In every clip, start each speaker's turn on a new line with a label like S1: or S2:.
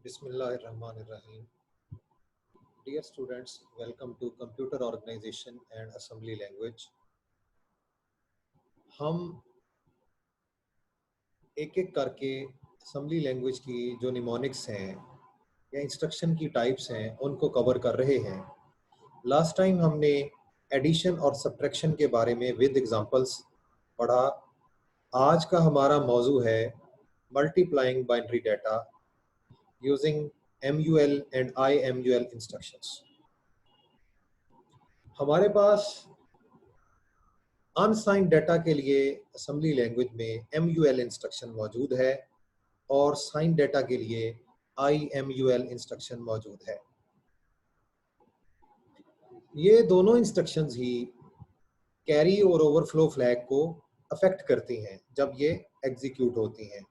S1: Bismillahirrahmanirrahim. Dear students, welcome to Computer Organization and Assembly Language. हम एक एक करके असम्बली लैंग्वेज की जो निमोनिक्स हैं या इंस्ट्रक्शन की टाइप्स हैं उनको कवर कर रहे हैं। लास्ट टाइम हमने एडिशन और सब्ट्रैक्शन के बारे में विद एग्जांपल्स पढ़ा। आज का हमारा मौजू है multiplying binary data using MUL and IMUL instructions. हमारे पास अनसाइंड डाटा के लिए असेंबली लैंग्वेज में MUL इंस्ट्रक्शन मौजूद है और साइंड डाटा के लिए IMUL इंस्ट्रक्शन मौजूद है। ये दोनों इंस्ट्रक्शंस ही कैरी और ओवरफ्लो फ्लैग को अफेक्ट करती हैं जब ये एग्जीक्यूट होती हैं।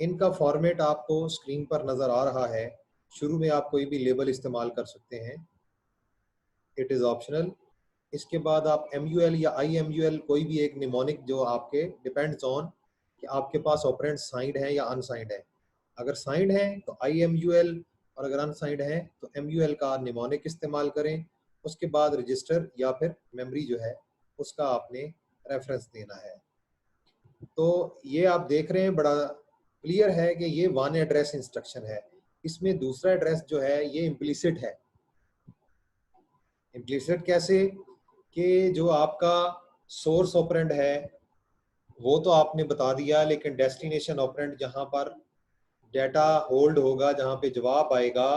S1: इनका फॉर्मेट आपको स्क्रीन पर नज़र आ रहा है। शुरू में आप कोई भी लेबल इस्तेमाल कर सकते हैं, इट इज़ ऑप्शनल। इसके बाद आप MUL या IMUL कोई भी एक निमोनिक जो आपके डिपेंड्स ऑन कि आपके पास ऑपरेंड साइंड है या अनसाइंड है। अगर साइंड है तो IMUL और अगर अनसाइंड है तो MUL का निमोनिक इस्तेमाल करें। उसके बाद रजिस्टर या फिर मेमोरी जो है उसका आपने रेफरेंस देना है। तो ये आप देख रहे हैं, बड़ा क्लियर है कि ये वन एड्रेस इंस्ट्रक्शन है। इसमें दूसरा एड्रेस जो है ये इम्प्लिसिट है। इम्प्लिसिट कैसे कि जो आपका सोर्स ऑपरेंड है वो तो आपने बता दिया, लेकिन डेस्टिनेशन ऑपरेंड जहां पर डाटा होल्ड होगा, जहां पे जवाब आएगा,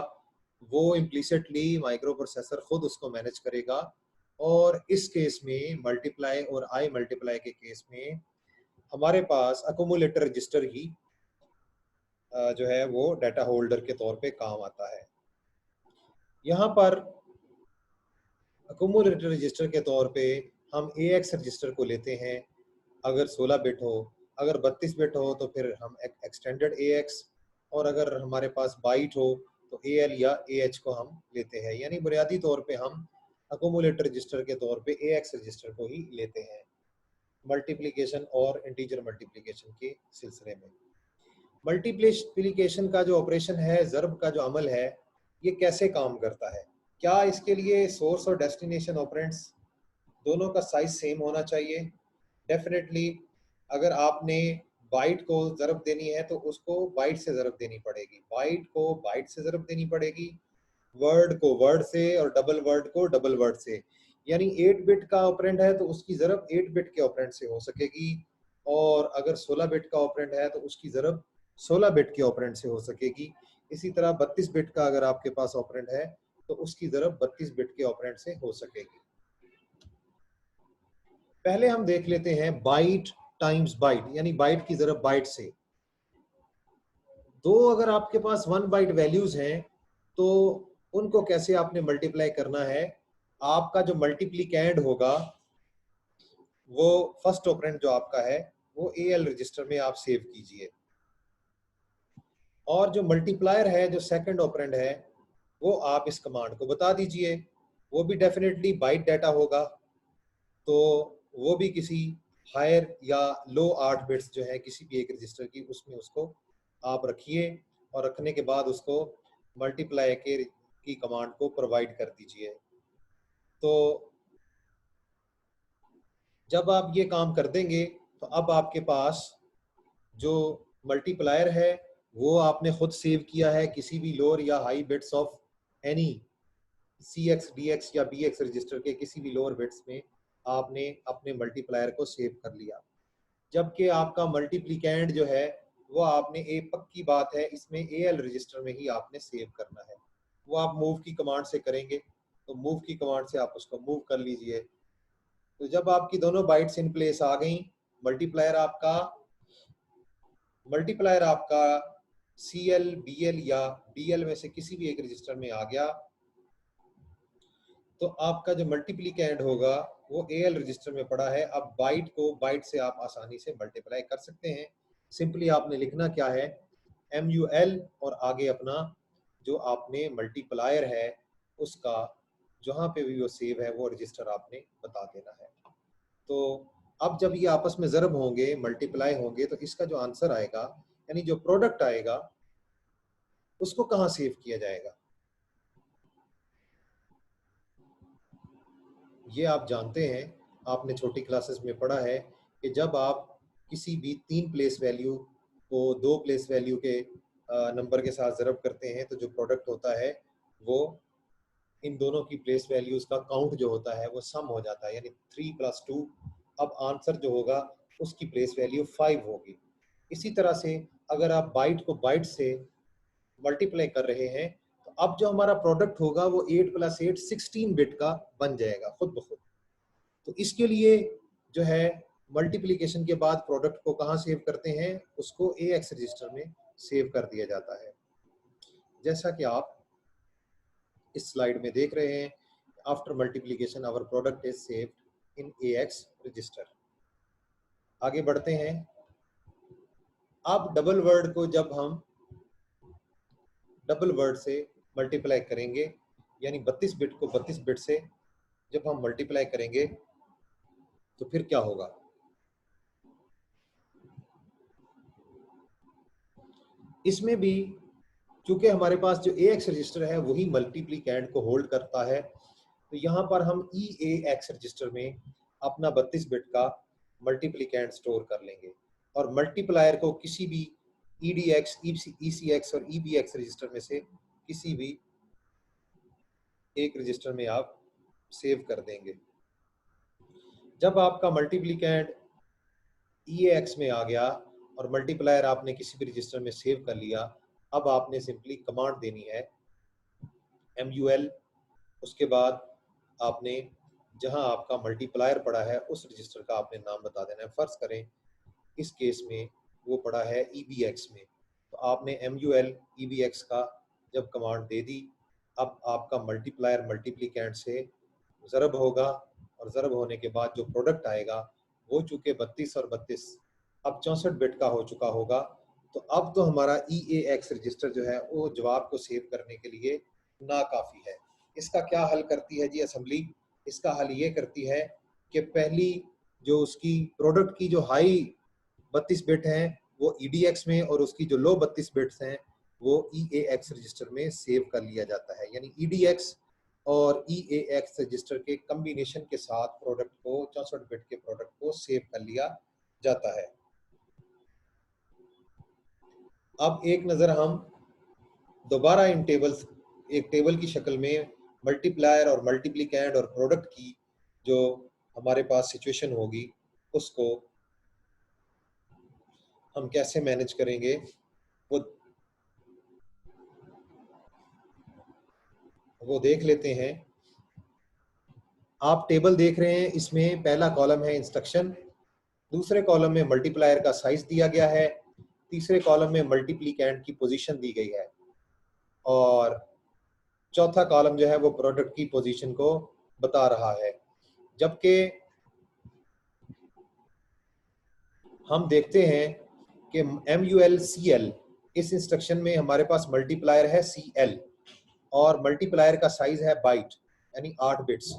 S1: वो इम्प्लिसिटली माइक्रो प्रोसेसर खुद उसको मैनेज करेगा। और इस केस में मल्टीप्लाई और आई मल्टीप्लाई के केस में हमारे पास अकोमुलेटर रजिस्टर ही जो है वो डाटा होल्डर के तौर पे काम आता है। यहाँ पर अकोमुलेटर रजिस्टर के तौर पे हम AX रजिस्टर को लेते हैं अगर 16 बिट हो, अगर 32 बिट हो तो फिर हम एक्सटेंडेड AX, और अगर हमारे पास बाइट हो तो AL या AH को हम लेते हैं। यानी बुनियादी तौर पे हम अकोमुलेटर रजिस्टर के तौर पे AX रजिस्टर को ही लेते हैं मल्टीप्लिकेशन और इंटीजर मल्टीप्लिकेशन के सिलसिले में। मल्टीप्लिकेशन का जो ऑपरेशन है, ज़र्ब का जो अमल है, ये कैसे काम करता है? क्या इसके लिए सोर्स और डेस्टिनेशन ऑपरेंड्स दोनों का साइज सेम होना चाहिए? डेफिनेटली। अगर आपने बाइट को ज़रब देनी है तो उसको बाइट से ज़रब देनी पड़ेगी, बाइट को बाइट से ज़रब देनी पड़ेगी, वर्ड को वर्ड से और डबल वर्ड को डबल वर्ड से। यानी 8 बिट का ऑपरेंड है तो उसकी ज़रब 8 बिट के ऑपरेंड से हो सकेगी, और अगर 16 बिट का ऑपरेंड है तो उसकी ज़रब 16 बिट के ऑपरेंड से हो सकेगी। इसी तरह 32 बिट का अगर आपके पास ऑपरेंड है तो उसकी ज़रब 32 बिट के ऑपरेंड से हो सकेगी। पहले हम देख लेते हैं बाइट टाइम्स बाइट, यानी बाइट की ज़रब बाइट से। दो अगर आपके पास 1 बाइट वैल्यूज हैं तो उनको कैसे आपने मल्टीप्लाई करना है? आपका जो मल्टीप्लिकेंड होगा वो फर्स्ट ऑपरेंड जो आपका है वो AL रजिस्टर में आप सेव कीजिए, और जो मल्टीप्लायर है जो सेकंड ऑपरेंड है वो आप इस कमांड को बता दीजिए। वो भी डेफिनेटली बाइट डाटा होगा, तो वो भी किसी हायर या लो 8 बिट्स जो है किसी भी एक रजिस्टर की, उसमें उसको आप रखिए और रखने के बाद उसको मल्टीप्लाई के की कमांड को प्रोवाइड कर दीजिए। तो जब आप ये काम कर देंगे तो अब आपके पास जो मल्टीप्लायर है वो आपने खुद सेव किया है किसी भी लोअर या high bits of any CX, DX या BX रजिस्टर के किसी भी लोअर बिट्स में आपने अपने मल्टीप्लायर को सेव कर लिया। जबकि आपका मल्टीप्लिकेंड जो है वो आपने, एक पक्की बात है, इसमें AL रजिस्टर में ही आपने सेव करना है। वो आप मूव की कमांड से करेंगे, तो मूव की कमांड से आप उसको मूव कर लीजिए। तो जब आपकी दोनों बाइट्स इन प्लेस आ गई, मल्टीप्लायर आपका CL, BL या DL में से किसी भी एक रजिस्टर में आ गया, तो आपका जो मल्टीप्लिकेंड होगा वो AL रजिस्टर में पड़ा है। अब बाइट को बाइट से आप आसानी से मल्टीप्लाई कर सकते हैं। सिंपली आपने लिखना क्या है, MUL और आगे अपना जो आपने मल्टीप्लायर है उसका जहाँ पे भी वो सेव है वो रजिस्टर आपने बता देना है। तो अब जब ये आपस में ज़रब होंगे, मल्टीप्लाई होंगे, तो इसका जो आंसर आएगा यानी जो प्रोडक्ट आएगा उसको कहाँ सेव किया जाएगा? ये आप जानते हैं, आपने छोटी क्लासेस में पढ़ा है कि जब आप किसी भी 3 प्लेस वैल्यू को 2 प्लेस वैल्यू के नंबर के साथ ज़रब करते हैं तो जो प्रोडक्ट होता है वो इन दोनों की प्लेस वैल्यूज़ का काउंट जो होता है वो सम हो जाता है, यानी 3 + 2। अब आंसर जो होगा उसकी प्लेस वैल्यू 5 होगी। इसी तरह से अगर आप बाइट को बाइट से मल्टीप्लाई कर रहे हैं तो अब जो हमारा प्रोडक्ट होगा वो 8 + 8 16 बिट का बन जाएगा खुद ब खुद। तो इसके लिए जो है मल्टीप्लिकेशन के बाद प्रोडक्ट को कहाँ सेव करते हैं, उसको AX रजिस्टर में सेव कर दिया जाता है। जैसा कि आप इस स्लाइड में देख रहे हैं, after multiplication our product is saved in AX register. आगे बढ़ते हैं। अब डबल वर्ड को जब हम डबल वर्ड से मल्टीप्लाई करेंगे, यानी 32 बिट को 32 बिट से जब हम मल्टीप्लाई करेंगे तो फिर क्या होगा? इसमें भी चूंकि हमारे पास जो AX रजिस्टर है वही मल्टीप्लिकेंड को होल्ड करता है, तो यहाँ पर हम EAX रजिस्टर में अपना 32 बिट का मल्टीप्लिकेंड स्टोर कर लेंगे और मल्टीप्लायर को किसी भी EDX, ECX और EBX रजिस्टर में से किसी भी एक रजिस्टर में आप सेव कर देंगे। जब आपका मल्टीप्लिकेंड EAX में आ गया और मल्टीप्लायर आपने किसी भी रजिस्टर में सेव कर लिया, अब आपने सिंपली कमांड देनी है MUL, उसके बाद आपने जहां आपका मल्टीप्लायर पड़ा है उस रजिस्टर का आपने नाम बता देना है। फर्ज करें इस केस में वो पड़ा है EBX में, तो आपने MUL EBX का जब कमांड दे दी, अब आपका मल्टीप्लायर मल्टीप्लिकेंड से ज़रब होगा और ज़रब होने के बाद जो प्रोडक्ट आएगा वो चूंकि 32 और 32 अब 64 बिट का हो चुका होगा, तो अब तो हमारा EAX रजिस्टर जो है वो जवाब को सेव करने के लिए नाकाफ़ी है। इसका क्या हल करती है जी असेंबली? इसका हल ये करती है कि पहली जो उसकी प्रोडक्ट की जो हाई 32 बिट हैं वो EDX में और उसकी जो लो 32 बिट्स हैं वो EAX रजिस्टर में सेव कर लिया जाता है। यानी EDX और EAX रजिस्टर के कम्बिनेशन के साथ प्रोडक्ट को 64 बिट के प्रोडक्ट को सेव कर लिया जाता है। अब एक नज़र हम दोबारा इन टेबल्स, एक टेबल की शक्ल में मल्टीप्लायर और मल्टीप्लिकेंड और प्रोडक्ट की जो हमारे पास सिचुएशन होगी उसको हम कैसे मैनेज करेंगे वो देख लेते हैं। आप टेबल देख रहे हैं, इसमें पहला कॉलम है इंस्ट्रक्शन, दूसरे कॉलम में मल्टीप्लायर का साइज दिया गया है, तीसरे कॉलम में मल्टीप्लिकेंड की पोजीशन दी गई है और चौथा कॉलम जो है वो प्रोडक्ट की पोजीशन को बता रहा है। जबकि हम देखते हैं कि MUL CL, इस इंस्ट्रक्शन में हमारे पास मल्टीप्लायर है CL और मल्टीप्लायर का साइज है बाइट यानी 8 बिट्स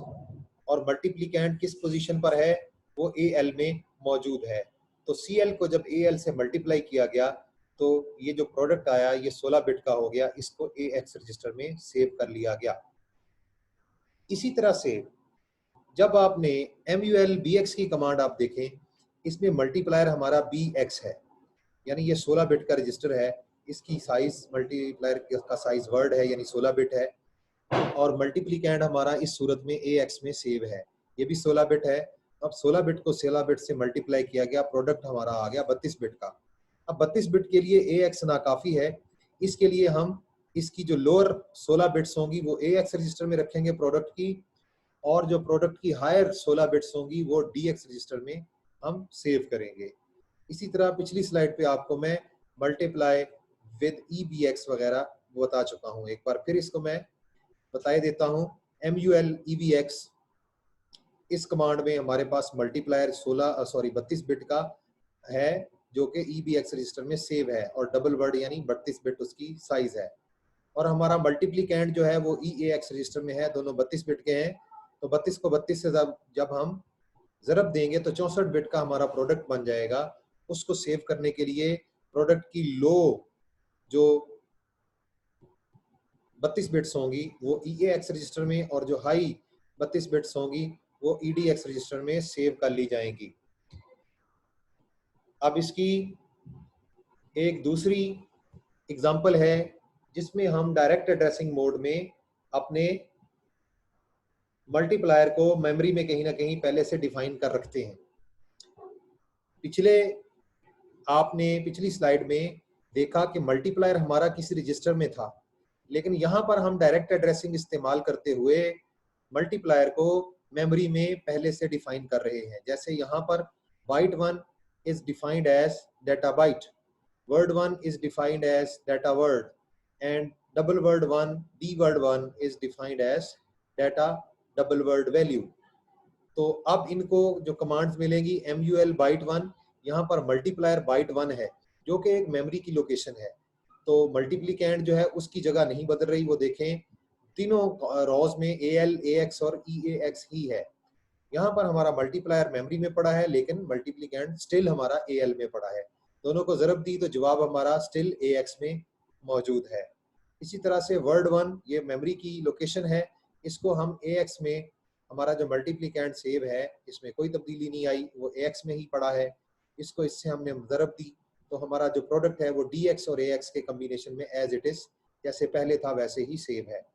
S1: और मल्टीप्लिकेंड किस पोजीशन पर है, वो AL में मौजूद है। तो CL को जब AL से मल्टीप्लाई किया गया तो ये जो प्रोडक्ट आया ये 16 बिट का हो गया, इसको AX रजिस्टर में सेव कर लिया गया। इसी तरह से जब आपने MUL BX की कमांड आप देखें, इसमें मल्टीप्लायर हमारा BX है, यानी ये 16 बिट का रजिस्टर है, इसकी साइज मल्टीप्लायर का साइज वर्ड है यानी 16 बिट है और मल्टीप्लिकेंड हमारा इस सूरत में AX में सेव है, ये भी 16 बिट है। अब 16 बिट को 16 बिट से मल्टीप्लाई किया गया, प्रोडक्ट हमारा आ गया 32 बिट का। अब 32 बिट के लिए AX नाकाफी है, इसके लिए हम इसकी जो लोअर 16 बिट्स होंगी वो AX रजिस्टर में रखेंगे प्रोडक्ट की, और जो प्रोडक्ट की हायर 16 बिट्स होंगी वो DX रजिस्टर में हम सेव करेंगे। इसी तरह पिछली स्लाइड पे आपको मैं मल्टीप्लाई विद EBX वगैरह बता चुका हूँ, एक बार फिर इसको मैं बताए देता हूँ। MUL EBX, इस कमांड में हमारे पास मल्टीप्लायर 32 बिट का है जो कि EBX रजिस्टर में सेव है और डबल वर्ड यानी 32 बिट उसकी साइज है, और हमारा मल्टीप्लिकेंड जो है वो EAX रजिस्टर में है, दोनों 32 बिट के हैं। तो 32 को 32 से जब हम ज़रब देंगे तो 64 बिट का हमारा प्रोडक्ट बन जाएगा। उसको सेव करने के लिए प्रोडक्ट की लो जो 32 बिट्स होंगी वो EAX रजिस्टर में, और जो हाई 32 बिट्स होंगी वो EDX रजिस्टर में सेव कर ली जाएंगी। अब इसकी एक दूसरी एग्जांपल है जिसमें हम डायरेक्ट एड्रेसिंग मोड में अपने मल्टीप्लायर को मेमोरी में कहीं ना कहीं पहले से डिफाइन कर रखते हैं। आपने पिछली स्लाइड में देखा कि मल्टीप्लायर हमारा किसी रजिस्टर में था, लेकिन यहाँ पर हम डायरेक्ट एड्रेसिंग इस्तेमाल करते हुए मल्टीप्लायर को मेमोरी में पहले से डिफाइन कर रहे हैं। जैसे यहाँ पर byte 1 is defined as data byte, word 1 is defined as data word, and double word 1, D word 1 is defined as data double word value. तो अब इनको जो कमांड्स मिलेंगी, MUL बाइट 1, यहाँ पर मल्टीप्लायर बाइट 1 है जो कि एक मेमोरी की लोकेशन है, तो मल्टीप्लिकेंड जो है उसकी जगह नहीं बदल रही। वो देखें तीनों रोज में AL, AX और EAX ही है। यहाँ पर हमारा मल्टीप्लायर मेमोरी में पड़ा है लेकिन मल्टीप्लिकेंड स्टिल हमारा AL में पड़ा है। दोनों को ज़रब दी तो जवाब हमारा स्टिल AX में मौजूद है। इसी तरह से वर्ड 1 ये मेमोरी की लोकेशन है, इसको हम AX में, हमारा जो मल्टीप्लिकेंड सेव है इसमें कोई तब्दीली नहीं आई, वो AX में ही पड़ा है। इसको इससे हमने ज़रब दी तो हमारा जो प्रोडक्ट है वो DX और AX के कम्बिनेशन में एज इट इज़ जैसे पहले था वैसे ही सेव है।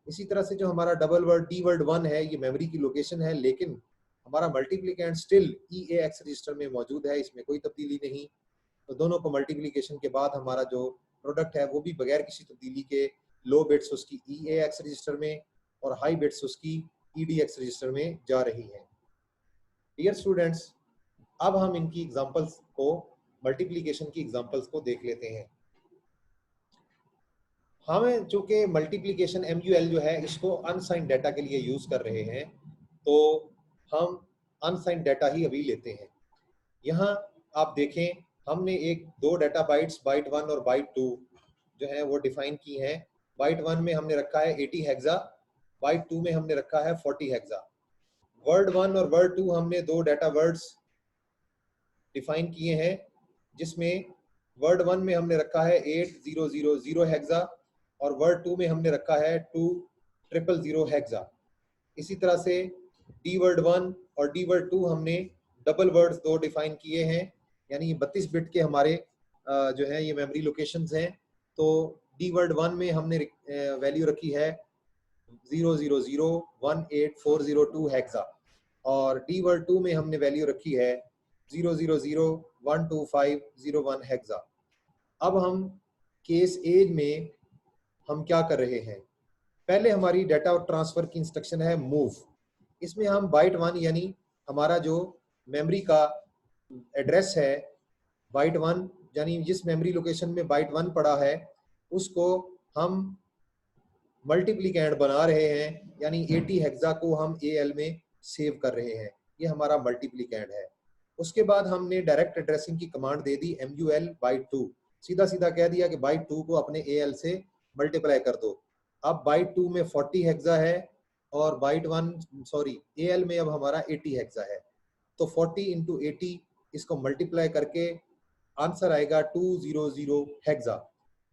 S1: इसी तरह से जो हमारा डबल वर्ड डी वर्ड 1 है ये मेमोरी की लोकेशन है, लेकिन हमारा मल्टीप्लिकेंड स्टिल EAX रजिस्टर में मौजूद है, इसमें कोई तब्दीली नहीं। तो दोनों को मल्टीप्लिकेशन के बाद हमारा जो प्रोडक्ट है वो भी बगैर किसी तब्दीली के लो बिट्स उसकी EAX रजिस्टर में और हाई बिट्स उसकी EDX रजिस्टर में जा रही हैं। डियर स्टूडेंट्स, अब हम इनकी एग्जांपल्स को, मल्टीप्लिकेशन की एग्जांपल्स को देख लेते हैं। हमें चूंकि मल्टीप्लिकेशन MUL जो है इसको अनसाइंड डाटा के लिए यूज कर रहे हैं, तो हम अनसाइंड डाटा ही अभी लेते हैं। यहाँ आप देखें हमने दो डाटा बाइट्स बाइट 1 और बाइट 2 जो है वो डिफाइन की हैं। बाइट 1 में हमने रखा है 80 हेक्सा, बाइट 2 में हमने रखा है 40 हेक्सा। वर्ड 1 और वर्ड 2 हमने दो डाटा वर्ड्स डिफाइन किए हैं, जिसमें वर्ड 1 में हमने रखा है 8000 हेक्सा और वर्ड 2 में हमने रखा है 2000 हेक्सा। इसी तरह से डी वर्ड 1 और डी वर्ड 2 हमने डबल वर्ड्स दो डिफाइन किए हैं, यानी 32 बिट के हमारे जो है ये मेमोरी लोकेशंस हैं। तो डी वर्ड 1 में हमने वैल्यू रखी है 0001840 हेक्सा और डी वर्ड 2 में हमने वैल्यू रखी है 0001250 हेक्सा। अब हम केस एज में हम क्या कर रहे हैं, पहले हमारी डाटा ट्रांसफर की इंस्ट्रक्शन है मूव। इसमें हम बाइट 1 यानी हमारा जो मेमोरी का एड्रेस है बाइट 1 यानी जिस मेमोरी लोकेशन में बाइट 1 पड़ा है उसको हम मल्टीप्लिकेंड बना रहे हैं, यानी 80 हेक्सा को हम AL में सेव कर रहे हैं। ये हमारा मल्टीप्लिकेंड है। उसके बाद हमने डायरेक्ट एड्रेसिंग की कमांड दे दी MUL बाइट 2, सीधा सीधा कह दिया कि बाइट 2 को अपने AL से मल्टीप्लाई कर दो। अब बाइट 2 में 40 हेक्सा है और AL में अब हमारा 80 हेक्सा है, तो 40 इंटू 80 इसको मल्टीप्लाई करके आंसर आएगा 200 हेक्सा।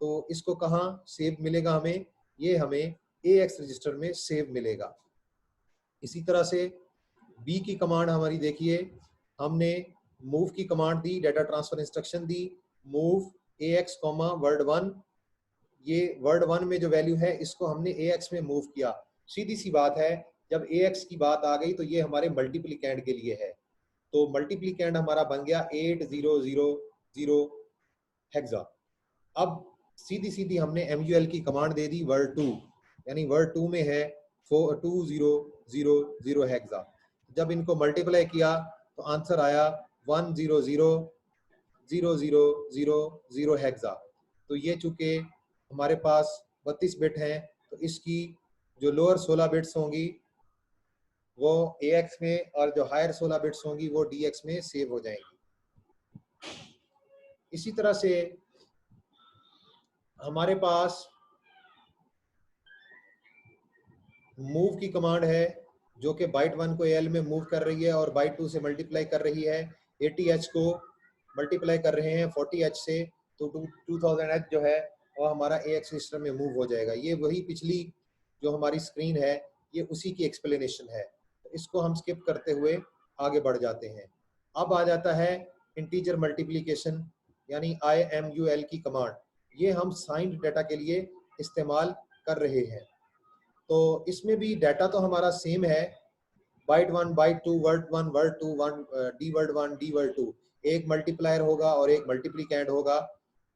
S1: तो इसको कहाँ सेव मिलेगा हमें, ये हमें AX रजिस्टर में सेव मिलेगा। इसी तरह से B की कमांड हमारी देखिए, हमने मूव की कमांड दी, डाटा ट्रांसफर इंस्ट्रक्शन दी, मूव AX वर्ड 1। ये वर्ड 1 में जो वैल्यू है इसको हमने AX में मूव किया। सीधी सी बात है, जब AX की बात आ गई तो ये हमारे मल्टीप्लिकेंड के लिए है, तो मल्टीप्लिकेंड हमारा बन गया 8000 हेक्सा। अब सीधी सीधी हमने MUL की कमांड दे दी वर्ड 2, यानी वर्ड 2 में है 2000 हेक्सा। जब इनको मल्टीप्लाई किया तो आंसर आया 100,000 हेक्सा। तो ये चूंकि हमारे पास 32 बिट हैं तो इसकी जो लोअर 16 बिट्स होंगी वो AX में और जो हायर 16 बिट्स होंगी वो DX में सेव हो जाएंगी। इसी तरह से हमारे पास मूव की कमांड है जो कि बाइट 1 को AL में मूव कर रही है और बाइट 2 से मल्टीप्लाई कर रही है। 80H को मल्टीप्लाई कर रहे हैं 40H से, तो 2000H जो है और हमारा AX रजिस्टर में मूव हो जाएगा। ये वही पिछली जो हमारी स्क्रीन है ये उसी की एक्सप्लेनेशन है। तो इसको हम स्किप करते हुए आगे बढ़ जाते हैं। अब आ जाता है इंटीजर मल्टीप्लिकेशन यानी IMUL की कमांड। ये हम साइंड डाटा के लिए इस्तेमाल कर रहे हैं। तो इसमें भी डाटा तो हमारा सेम है, byte 1 byte 2 word 1 word 2 1 D word 1 D word 2, एक मल्टीप्लायर होगा और एक मल्टीप्लिकेंड होगा।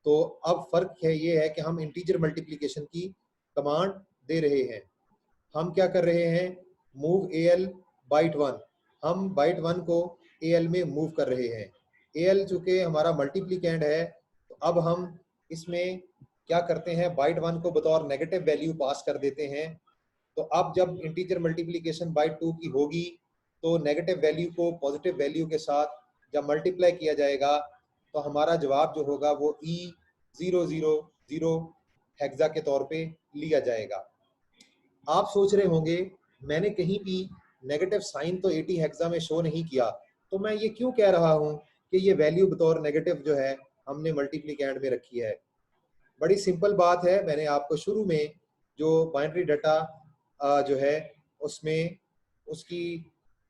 S1: तो अब फर्क है ये है कि हम इंटीजर मल्टीप्लिकेशन की कमांड दे रहे हैं। हम क्या कर रहे हैं, मूव AL बाइट 1, हम बाइट 1 को AL में मूव कर रहे हैं। AL चूंकि हमारा मल्टीप्लिकेंड है तो अब हम इसमें क्या करते हैं, बाइट 1 को बतौर नेगेटिव वैल्यू पास कर देते हैं। तो अब जब इंटीजर मल्टीप्लिकेशन बाइट 2 की होगी तो नेगेटिव वैल्यू को पॉजिटिव वैल्यू के साथ जब मल्टीप्लाई किया जाएगा तो हमारा जवाब जो होगा वो E000 हेक्सा के तौर पे लिया जाएगा। आप सोच रहे होंगे मैंने कहीं भी नेगेटिव साइन तो 80 हेक्सा में शो नहीं किया, तो मैं ये क्यों कह रहा हूँ कि ये वैल्यू बतौर नेगेटिव जो है हमने मल्टीप्लिकेंड में रखी है। बड़ी सिंपल बात है, मैंने आपको शुरू में जो बाइनरी डाटा जो है उसमें उसकी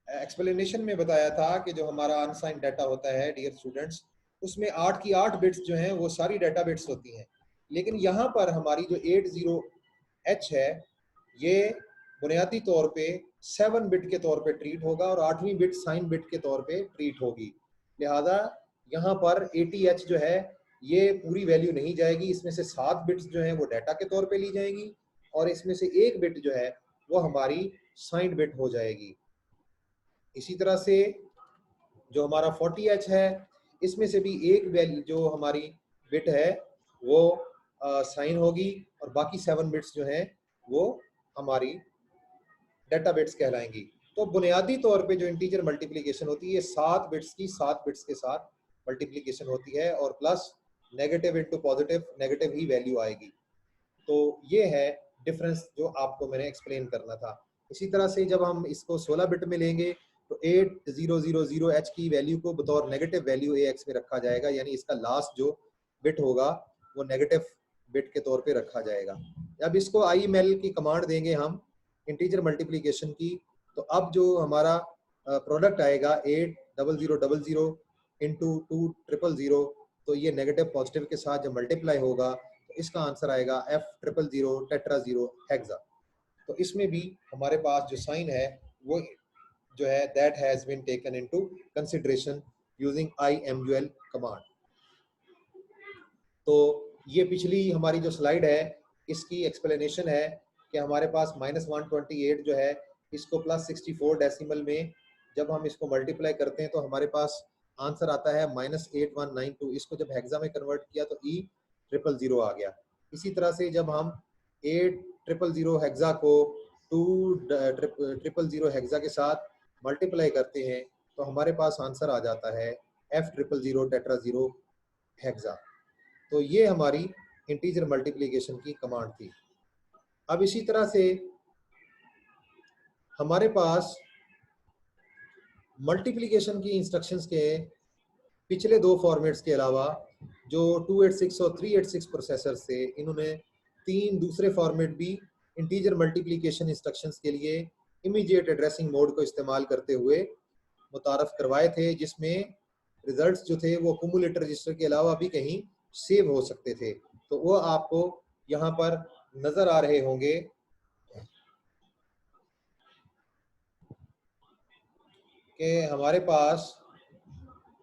S1: एक्सप्लेनेशन में बताया था कि जो हमारा अनसाइंड डाटा होता है डियर स्टूडेंट्स, उसमें 8 की 8 बिट्स जो हैं वो सारी डाटा बिट्स होती हैं। लेकिन यहाँ पर हमारी जो 80H है ये बुनियादी तौर पे 7 बिट के तौर पे ट्रीट होगा और 8वीं बिट साइन बिट के तौर पे ट्रीट होगी। लिहाजा यहाँ पर 80H जो है ये पूरी वैल्यू नहीं जाएगी, इसमें से 7 बिट्स जो हैं वो डाटा के तौर पे ली जाएंगी और इसमें से एक बिट जो है वो हमारी साइंड बिट हो जाएगी। इसी तरह से जो हमारा 40H है इसमें से भी एक वैल्यू जो हमारी बिट है वो साइन होगी और बाकी 7 बिट्स जो हैं वो हमारी डाटा बिट्स कहलाएंगी। तो बुनियादी तौर पे जो इंटीजर मल्टीप्लिकेशन होती है ये 7 बिट्स की 7 बिट्स के साथ मल्टीप्लिकेशन होती है और plus negative into positive negative ही वैल्यू आएगी। तो ये है डिफरेंस जो आपको मैंने एक्सप्लेन करना था। इसी तरह से जब हम इसको 16 बिट में लेंगे तो 8000H की वैल्यू को बतौर नेगेटिव वैल्यू AX में रखा जाएगा, यानी इसका लास्ट जो बिट होगा वो नेगेटिव बिट के तौर पे रखा जाएगा। अब इसको IML की कमांड देंगे हम इंटीजर मल्टीप्लिकेशन की, तो अब जो हमारा प्रोडक्ट आएगा 800000 इंटू 2000, तो ये नेगेटिव पॉजिटिव के साथ जब मल्टीप्लाई होगा तो इसका आंसर आएगा F000 टेट्रा 0 हेक्सा। तो इसमें भी हमारे पास जो साइन है वो जो है that has been taken into consideration using IMUL command. तो ये पिछली हमारी जो स्लाइड है इसकी एक्सप्लेनेशन है कि हमारे पास -128 जो है इसको +64 डेसिमल में जब हम इसको मल्टीप्लाई करते हैं तो हमारे पास आंसर आता है -8192। इसको जब हेक्सा में कन्वर्ट किया तो E000 आ गया। इसी तरह से जब हम 8000 हेक्सा को 2000 हेक्सा के साथ मल्टीप्लाई करते हैं तो हमारे पास आंसर आ जाता है F000 टेट्रा 0 हेक्सा। तो ये हमारी इंटीजर मल्टीप्लिकेशन की कमांड थी। अब इसी तरह से हमारे पास मल्टीप्लिकेशन की इंस्ट्रक्शंस के पिछले दो फॉर्मेट्स के अलावा जो 286 और 386 प्रोसेसर से इन्होंने 3 दूसरे फॉर्मेट भी इंटीजर मल्टीप्लिकेशन इंस्ट्रक्शंस के लिए इमीडिएट एड्रेसिंग मोड को इस्तेमाल करते हुए मुतारफ करवाए थे, जिसमें रिजल्ट्स जो थे वो कुमुलेटर रजिस्टर के अलावा भी कहीं सेव हो सकते थे। तो वो आपको यहाँ पर नजर आ रहे होंगे कि हमारे पास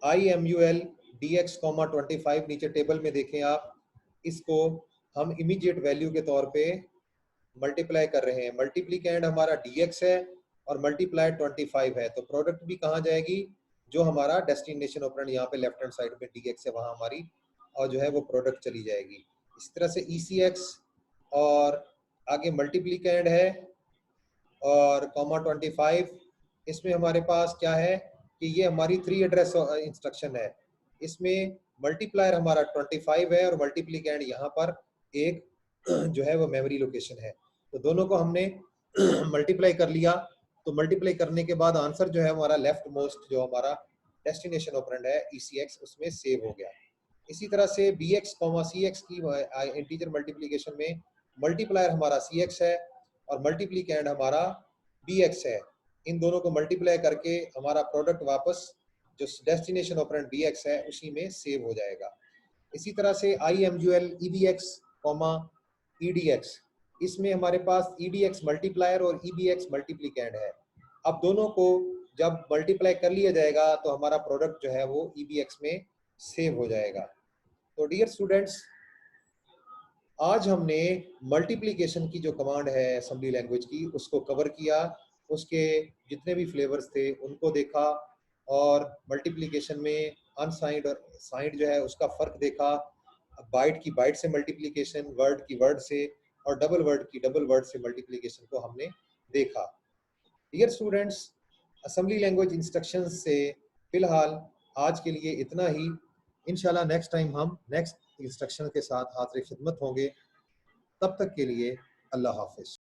S1: IMUL DX,25 नीचे टेबल में देखें आप, इसको हम इमीडिएट वैल्यू के तौर पे मल्टीप्लाई कर रहे हैं। मल्टीप्लिकेंड हमारा DX है और मल्टीप्लाइड 25 है, तो प्रोडक्ट भी कहाँ जाएगी, जो हमारा डेस्टिनेशन ऑपरेंड यहाँ पे लेफ्ट हैंड साइड पे DX है वहाँ हमारी और जो है वो प्रोडक्ट चली जाएगी। इस तरह से ECX और आगे मल्टीप्लिकेंड है और ,25, इसमें हमारे पास क्या है कि ये हमारी 3 एड्रेस इंस्ट्रक्शन है। इसमें मल्टीप्लायर हमारा 25 है और मल्टीप्लिकेंड यहाँ पर एक जो है वो मेमोरी लोकेशन है। तो दोनों को हमने मल्टीप्लाई कर लिया, तो मल्टीप्लाई करने के बाद आंसर जो है हमारा लेफ्ट मोस्ट जो हमारा डेस्टिनेशन ऑपरेंड है ECX उसमें सेव हो गया। इसी तरह से bx, cx की इंटीजर मल्टीप्लिकेशन में मल्टीप्लायर हमारा cx है और मल्टीप्लिकेंड हमारा bx है। इन दोनों को मल्टीप्लाई करके हमारा प्रोडक्ट वापस जो डेस्टिनेशन ऑपरेंड bx है उसी में सेव हो जाएगा। इसी तरह से IMUL EBX, EDX, इसमें हमारे पास EDX मल्टीप्लायर और EBX मल्टीप्लिकेंड है। अब दोनों को जब मल्टीप्लाई कर लिया जाएगा तो हमारा प्रोडक्ट जो है वो EBX में सेव हो जाएगा। तो डियर स्टूडेंट्स, आज हमने मल्टीप्लिकेशन की जो कमांड है असेंबली लैंग्वेज की उसको कवर किया, उसके जितने भी फ्लेवर्स थे उनको देखा और मल्टीप्लिकेशन में अनसाइंड और साइंड जो है उसका फ़र्क देखा। बाइट की बाइट से मल्टीप्लिकेशन, वर्ड की वर्ड से और डबल वर्ड की डबल वर्ड से मल्टीप्लिकेशन को हमने देखा। Dear students, assembly language instructions से फ़िलहाल आज के लिए इतना ही। इंशाल्लाह नेक्स्ट टाइम हम नेक्स्ट इंस्ट्रक्शन के साथ हाज़िर खिदमत होंगे। तब तक के लिए अल्लाह हाफ़िज़।